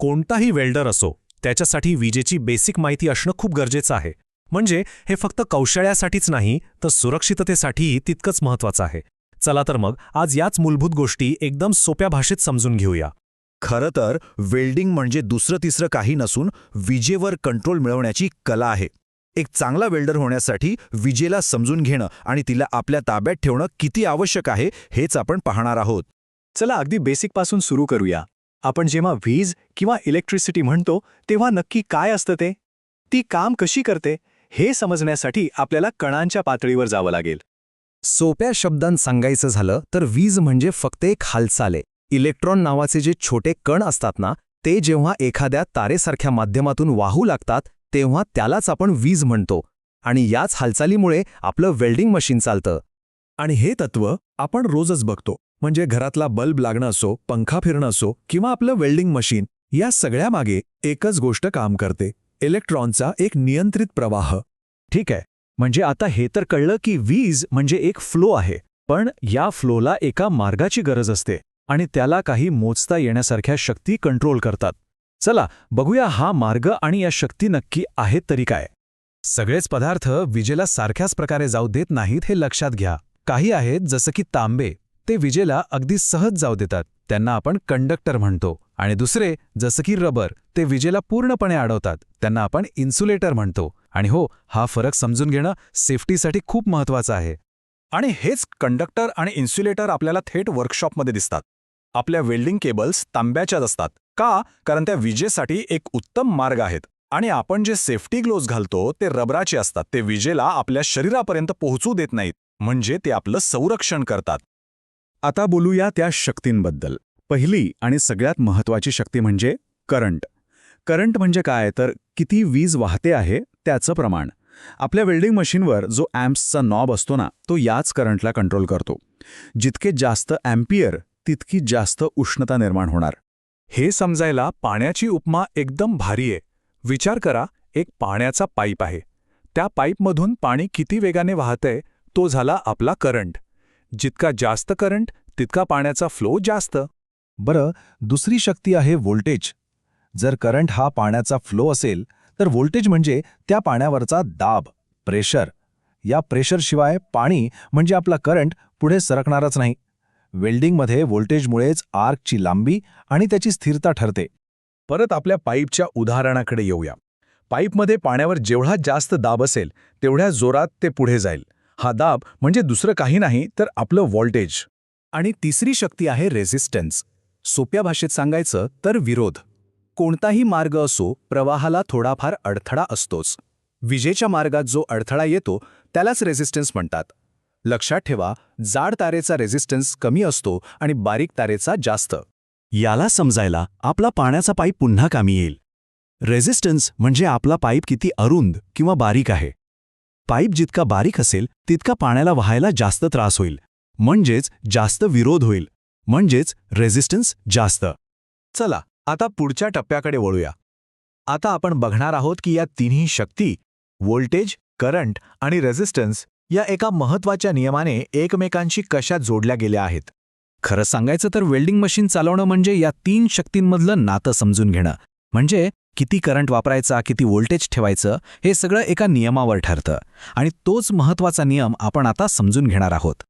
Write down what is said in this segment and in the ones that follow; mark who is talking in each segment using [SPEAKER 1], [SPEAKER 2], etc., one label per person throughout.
[SPEAKER 1] कोणताही वेल्डर असो, त्याच्यासाठी विजेची बेसिक माहिती असणं खूप गरजेचं आहे. म्हणजे हे फक्त कौशल्यासाठीच नाही, तर सुरक्षिततेसाठीही तितकंच महत्त्वाचं आहे. चला तर मग आज याच मूलभूत गोष्टी एकदम सोप्या भाषेत समजून घेऊया.
[SPEAKER 2] खरं तर वेल्डिंग म्हणजे दुसरं तिसरं काही नसून विजेवर कंट्रोल मिळवण्याची कला आहे. एक चांगला वेल्डर होण्यासाठी विजेला समजून घेणं आणि तिला आपल्या ताब्यात ठेवणं किती आवश्यक आहे हेच आपण पाहणार आहोत.
[SPEAKER 3] चला अगदी बेसिकपासून सुरू करूया. आपण जेव्हा वीज किंवा इलेक्ट्रिसिटी म्हणतो तेव्हा नक्की काय असतं ते? ती काम कशी करते हे समजण्यासाठी आपल्याला कणांच्या पातळीवर जावं लागेल.
[SPEAKER 4] सोप्या शब्दांत सांगायचं झालं तर वीज म्हणजे फक्त एक हालचाल आहे. इलेक्ट्रॉन नावाचे जे छोटे कण असतात ना, ते जेव्हा एखाद्या तारेसारख्या माध्यमातून वाहू लागतात तेव्हा त्यालाच आपण वीज म्हणतो. आणि याच हालचालीमुळे आपलं वेल्डिंग मशीन चालतं.
[SPEAKER 5] आणि हे तत्त्व आपण रोजच बघतो. म्हणजे घरातला बल्ब लागणं असो, पंखा फिरणं असो किंवा आपलं वेल्डिंग मशीन, या सगळ्यामागे एकच गोष्ट काम करते: इलेक्ट्रॉनचा एक नियंत्रित प्रवाह.
[SPEAKER 3] ठीक आहे, म्हणजे आता हे तर कळलं की वीज म्हणजे एक फ्लो आहे. पण या फ्लोला एका मार्गाची गरज असते आणि त्याला काही मोजता येण्यासारख्या शक्ती कंट्रोल करतात. चला बघूया हा मार्ग आणि या शक्ती नक्की आहेत तरी काय.
[SPEAKER 1] सगळेच पदार्थ विजेला सारख्याच प्रकारे जाऊ देत नाहीत हे लक्षात घ्या. काही आहेत जसं की तांबे, ते विजेला अगदी सहज जाऊ देतात, त्यांना आपण कंडक्टर म्हणतो. आणि दुसरे जसं की रबर, ते विजेला पूर्णपणे अडवतात, त्यांना आपण इन्सुलेटर म्हणतो. आणि हो, हा फरक समजून घेणं सेफ्टीसाठी खूप महत्त्वाचं आहे.
[SPEAKER 5] आणि हेच कंडक्टर आणि इन्सुलेटर आपल्याला थेट वर्कशॉपमध्ये दिसतात. आपल्या वेल्डिंग केबल्स तांब्याच्याच असतात. का? कारण त्या विजेसाठी एक उत्तम मार्ग आहेत. आणि आपण जे सेफ्टी ग्लोव्ज घालतो ते रबराचे असतात. ते विजेला आपल्या शरीरापर्यंत पोहोचू देत नाहीत, म्हणजे ते आपलं संरक्षण करतात.
[SPEAKER 3] आता बोलूया त्या शक्तींबद्दल. पहिली आणि सगळ्यात महत्त्वाची शक्ती म्हणजे करंट. करंट म्हणजे काय तर किती वीज वाहते आहे त्याचं प्रमाण. आपल्या वेल्डिंग मशीनवर जो ॲम्प्सचा नॉब असतो ना, तो याच करंटला कंट्रोल करतो. जितके जास्त ॲम्पियर तितकी जास्त उष्णता निर्माण होणार.
[SPEAKER 5] हे समजायला पाण्याची उपमा एकदम भारी आहे. विचार करा, एक पाण्याचा पाईप आहे. त्या पाईपमधून पाणी किती वेगाने वाहतंय तो झाला आपला करंट. जितका जास्त करंट तितका पाण्याचा फ्लो जास्त.
[SPEAKER 2] बरं, दुसरी शक्ती आहे व्होल्टेज. जर करंट हा पाण्याचा फ्लो असेल तर व्होल्टेज म्हणजे त्या पाण्यावरचा दाब, प्रेशर. या प्रेशरशिवाय पाणी म्हणजे आपला करंट पुढे सरकणारच नाही. वेल्डिंगमध्ये व्होल्टेजमुळेच आर्कची लांबी आणि त्याची स्थिरता ठरते.
[SPEAKER 5] परत आपल्या पाईपच्या उदाहरणाकडे येऊया. पाईपमध्ये पाण्यावर जेवढा जास्त दाब असेल तेवढ्या जोरात ते पुढे जाईल. हा दाब म्हणजे दुसरं काही नाही तर आपलं व्होल्टेज.
[SPEAKER 3] आणि तिसरी शक्ती आहे रेझिस्टन्स. सोप्या भाषेत सांगायचं तर विरोध. कोणताही मार्ग असो, प्रवाहाला थोडाफार अडथळा असतोच. विजेच्या मार्गात जो अडथळा येतो त्यालाच रेझिस्टन्स म्हणतात. लक्षात ठेवा, जाड तारेचा रेझिस्टन्स कमी असतो आणि बारीक तारेचा जास्त.
[SPEAKER 4] याला समजायला आपला पाण्याचा पाईप पुन्हा कामी येईल. रेझिस्टन्स म्हणजे आपला पाईप किती अरुंद किंवा बारीक आहे. पाईप जितका बारीक असेल तितका पाण्याला वाहायला जास्त त्रास होईल, म्हणजेच जास्त विरोध होईल, म्हणजेच रेझिस्टन्स जास्त.
[SPEAKER 3] चला आता पुढच्या टप्प्याकडे वळूया. आता आपण बघणार आहोत की या तिन्ही शक्ती, व्होल्टेज, करंट आणि रेझिस्टन्स, या एका महत्त्वाच्या नियमाने एकमेकांशी कशा जोडल्या गेल्या आहेत.
[SPEAKER 4] खरं सांगायचं तर वेल्डिंग मशीन चालवणं म्हणजे या 3 शक्तींमधलं नातं समजून घेणं. म्हणजे किती करंट वापरायचा, किती व्होल्टेज ठेवायचं, हे सगळं एका नियमावर ठरतं. आणि तोच महत्त्वाचा नियम आपण आता समजून घेणार आहोत.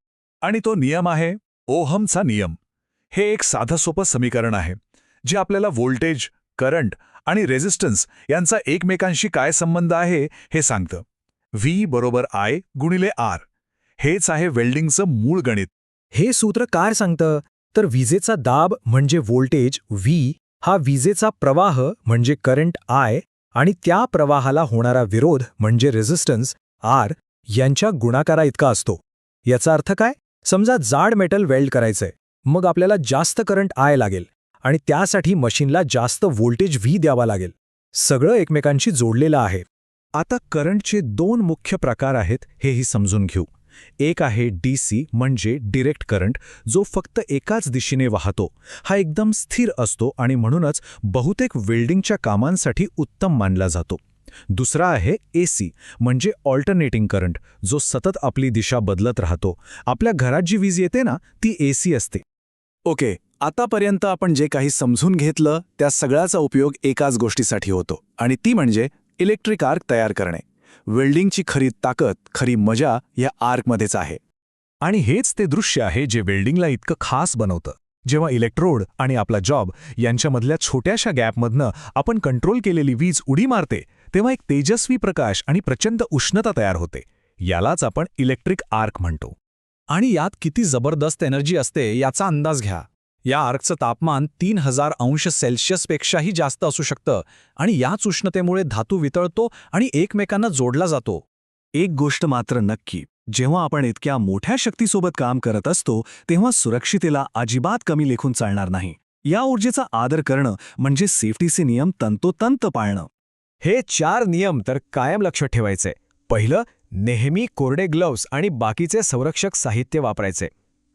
[SPEAKER 5] आणि तो नियम आहे ओहमचा नियम. हे एक साधं सोपं समीकरण आहे जे आपल्याला व्होल्टेज, करंट आणि रेझिस्टन्स यांचा एकमेकांशी काय संबंध आहे हे सांगतं. व्ही बरोबर आय गुणिले आर. हेच आहे वेल्डिंगचं मूळ गणित.
[SPEAKER 3] हे सूत्र काय सांगतं तर विजेचा दाब म्हणजे व्होल्टेज व्ही, हा विजेचा प्रवाह म्हणजे करंट आय आणि त्या प्रवाहाला होणारा विरोध म्हणजे रेझिस्टन्स आर यांच्या गुणाकारा इतका असतो. याचा अर्थ काय? समजा जाड मेटल वेल्ड करायचंय, मग आपल्याला जास्त करंट आय लागेल आणि त्यासाठी मशीनला जास्त व्होल्टेज व्ही द्यावा लागेल. सगळं एकमेकांशी जोडलेलं आहे.
[SPEAKER 1] आता करंटचे 2 मुख्य प्रकार आहेत हेही समजून घेऊ. एक आहे DC म्हणजे डिरेक्ट करंट, जो फक्त एकाच दिशेने वाहतो. हा एकदम स्थिर असतो आणि म्हणूनच बहुतेक वेल्डिंगच्या कामांसाठी उत्तम मानला जातो. दुसरा आहे AC म्हणजे ऑल्टरनेटिंग करंट, जो सतत आपली दिशा बदलत राहतो. आपल्या घरात जी वीज येते ना, ती AC असते.
[SPEAKER 5] ओके, आतापर्यंत आपण जे काही समजून घेतलं त्या सगळ्याचा उपयोग एकाच गोष्टीसाठी होतो आणि ती म्हणजे इलेक्ट्रिक आर्क तयार करणे. वेल्डिंगची खरी ताकद, खरी मजा या आर्कमध्येच आहे.
[SPEAKER 1] आणि हेच ते दृश्य आहे जे वेल्डिंगला इतकं खास बनवतं. जेव्हा इलेक्ट्रोड आणि आपला जॉब यांच्यामधल्या छोट्याशा गॅपमधनं आपण कंट्रोल केलेली वीज उडी मारते, तेव्हा एक तेजस्वी प्रकाश आणि प्रचंड उष्णता तयार होते. यालाच आपण इलेक्ट्रिक आर्क म्हणतो.
[SPEAKER 5] आणि यात किती जबरदस्त एनर्जी असते याचा अंदाज घ्या. या आर्कचं तापमान 3000 अंश सेल्सिअसपेक्षाही जास्त असू शकतं आणि याच उष्णतेमुळे धातू वितळतो आणि एकमेकांना जोडला जातो.
[SPEAKER 4] एक गोष्ट मात्र नक्की, जेव्हा आपण इतक्या मोठ्या शक्तीसोबत काम करत असतो तेव्हा सुरक्षितेला अजिबात कमी लेखून चालणार नाही. या ऊर्जेचा आदर करणं म्हणजे सेफ्टीचे नियम तंतोतंत पाळणं.
[SPEAKER 3] हे 4 नियम तर कायम लक्षात ठेवायचे. पहिलं, नेहमी कोरडे ग्लोव्स आणि बाकीचे संरक्षक साहित्य वापरायचे.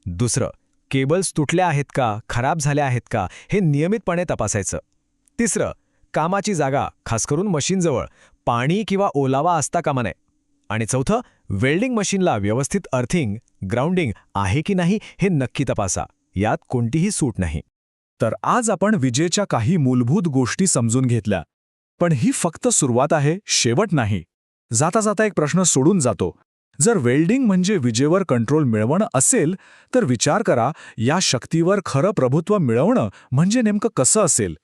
[SPEAKER 3] दुसरं, केबल्स तुटल्या आहेत का, खराब झाल्या आहेत का हे नियमितपणे तपासायचं. तिसरं, कामाची जागा, खास करून मशीनजवळ, पाणी किंवा ओलावा असता कामा नये. आणि चौथं, वेल्डिंग मशीनला व्यवस्थित अर्थिंग, ग्राउंडिंग आहे की नाही हे नक्की तपासा. यात कोणतीही सूट नाही.
[SPEAKER 5] तर आज आपण विजेच्या काही मूलभूत गोष्टी समजून घेतल्या. पण ही फक्त सुरुवात आहे, शेवट नाही. जाता जाता एक प्रश्न सोडून जातो. जर वेल्डिंग म्हणजे विजेवर कंट्रोल मिळवणं असेल तर विचार करा, या शक्तीवर खरं प्रभुत्व मिळवणं म्हणजे नेमकं कसं असेल.